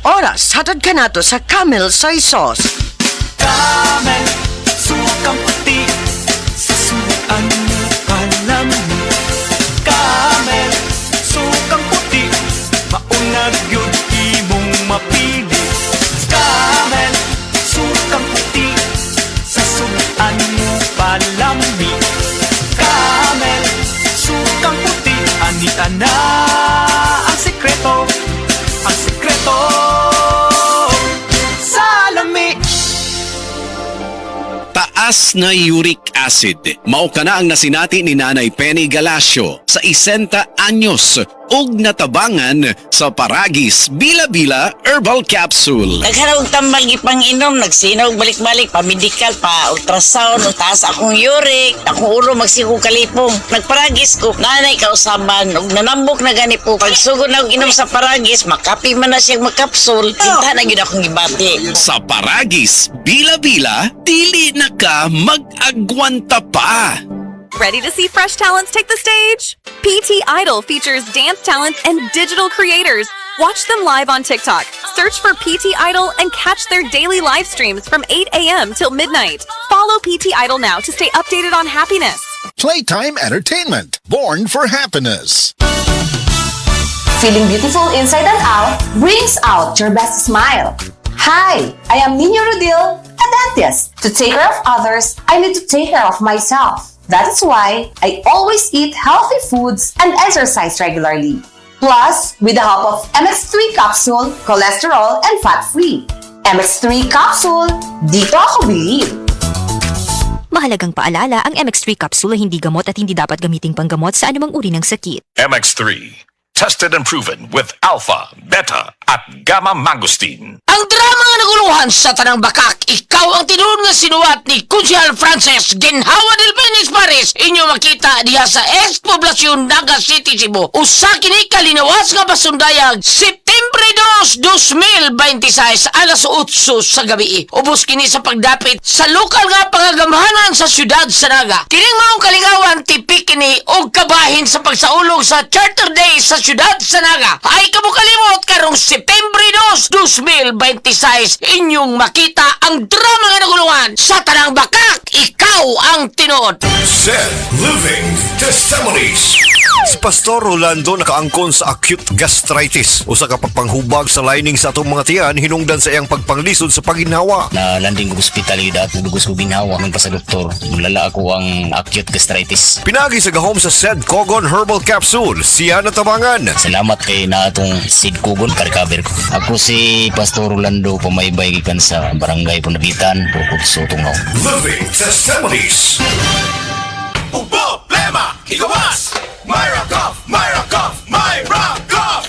Oras, hatod ka nato sa Camel Soy Sauce. Camel, sukang puti, sasuan mo palami. Camel, sukang puti, maunag yun imong mapili. Camel, sukang puti, sasuan mo palami. Camel, sukang puti, ani-ana ang sekreto, sa lami. Taas na uric acid. Mao ka na ang nasinati ni Nanay Penny Galasio sa 60 anyos ug natabangan sa Paragis Bila-Bila Herbal Capsule. Nagharong tambal gipang inom, nagsinaw balik-balik, pa-medical, pa-ultrasound, taas akong uric, akong ulo magsiku kalipong. Nagparagis ko, nanay kausaban, ug nanambok na gani po. Pagsugod na inom sa Paragis, makapi man na siyang magkapsul, tinta na yun akong gibati. Sa Paragis Bila-Bila, dili na ka mag-agwanta pa. Ready to see fresh talents take the stage? PT Idol features dance talents and digital creators. Watch them live on TikTok. Search for PT Idol and catch their daily live streams from 8 a.m. till midnight. Follow PT Idol now to stay updated on happiness. Playtime Entertainment, born for happiness. Feeling beautiful inside and out brings out your best smile. Hi, I am Nino Rodil, a dentist. To take care of others, I need to take care of myself. That is why I always eat healthy foods and exercise regularly. Plus, with the help of MX3 capsule, cholesterol and fat-free. MX3 capsule, dito ako believe. Mahalagang paalala, ang MX3 capsule ay hindi gamot at hindi dapat gamiting panggamot sa anumang uri ng sakit. MX3, tested and proven with alpha, beta, at gamma mangosteen. Ang drama nga naguluhan sa Tanang Bakak, ikaw ang tinuod nga sinuwat ni Kunsihal Frances Ginhawa del Benes Paris. Inyo makita diha sa Ex-Poblasyon Naga City, Cebu. Usa kini kalinawas nga basundayag Septembre 2, 2026 alas 8 sa gabi. Ubos kini sa pagdapit sa lokal nga pangagamhanan sa siyudad sa Naga. Kining maong kalingawan tipik kini og kabahin sa pagsaulog sa Charter Day sa siyudad sa Naga. Ay kabukalimot karong Septembre 2, 2026 inyong makita ang drama nga naguluhan sa Tanang Bakak. Ikaw ang tinuod. Said Living Testimonies. Si Pastor Rolando nakaangkon sa acute gastritis. Usa ka pagpanghubag sa lining sa atong mga tiyan hinungdan sa iyang pagpanglisod sa paginhawa. Na landing ko ospitalidad, dugos ko ginhawa ng pa sa doktor. Mulala ako ang acute gastritis. Pinagi sa gahom sa Sed Kogon Herbal Capsule, siya natabangan. Salamat kay na atong Sed Kogon ka-recover ko. Ako si Pastor Rolando, pumaybay gikan sa Barangay Punabitan, Bukod Sotungaw. Living Testimonies. Problema, igawas! Myra Cough, Myra Cough, Myra Cough!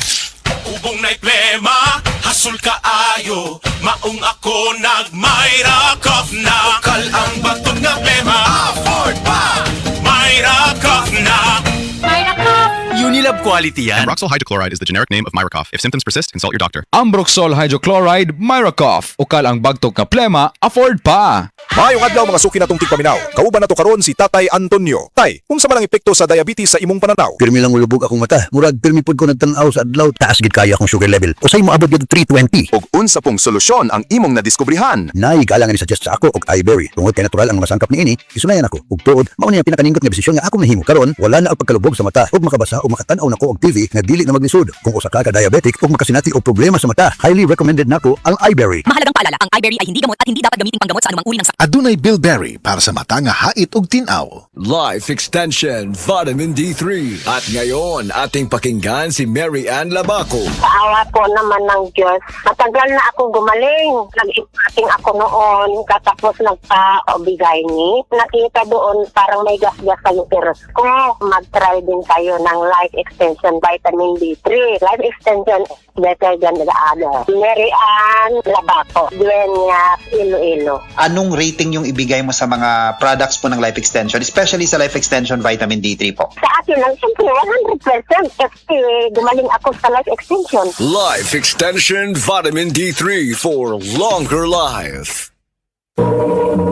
Ubong na'y plema, hasul kaayo, maong ako nag-Myra Cough na. Ukal ang batong nga plema, afford pa! Myra Cough na. Myra Cough! Unilab quality yan. Ambroxol hydrochloride is the generic name of Myracough. If symptoms persist, consult your doctor. Ambroxol hydrochloride, Myracough. Ukal ang bagtog ka plema, afford pa. Maayong adlaw mga suki natong tigpaminaw. Kauban nato karon si Tatay Antonio. Tay, unsa man ang epekto sa diabetes sa imong pananaw? Pirmi lang ulubog akong mata. Murag pirmi pud ko nagtan-aw sa adlaw. Taas gid kaya akong sugar level. Usay mo abot gid 320. Ug unsa pong solusyon ang imong nadiskubrihan? Nay galang ni suggest sa ako og iBerry. Tungod kay natural ang mga sangkap niini, isunayan ako. Ug tuod, mao ni ang pinakaningkot nga desisyon nga akong nahimo karon. Wala na ang pagkalubog sa mata ug makabasa ug makatan-aw nako og TV nga dili na maglisod. Kung usa ka diabetic ug makasinati og problema sa mata, highly recommended nako ang iBerry. Mahalagang paalala, ang iBerry ay hindi gamot at hindi dapat gamiting panggamot sa anumang uri ng sakit. Adunay Bilberry para sa mata nga hait ug tin-aw. Life Extension Vitamin D3. At ngayon, ating pakinggan si Mary Ann Labaco. Paawa po naman ng Diyos. Matagal na ako gumaling. Nag-impating ako noon. Katapos nagpa-obigay ni. Nakita doon parang may gas-gas sa uterus ko. Mag-try din tayo ng Life Extension Vitamin D3. Life Extension is better than the other. Mary Ann Labaco. Dueñas, Iloilo. Anong rating yung ibigay mo sa mga products po ng Life Extension, especially sa Life Extension Vitamin D3 po? Sa akin lang, siyempre 100% kasi gumaling ako sa Life Extension. Life Extension Vitamin D3 for longer life.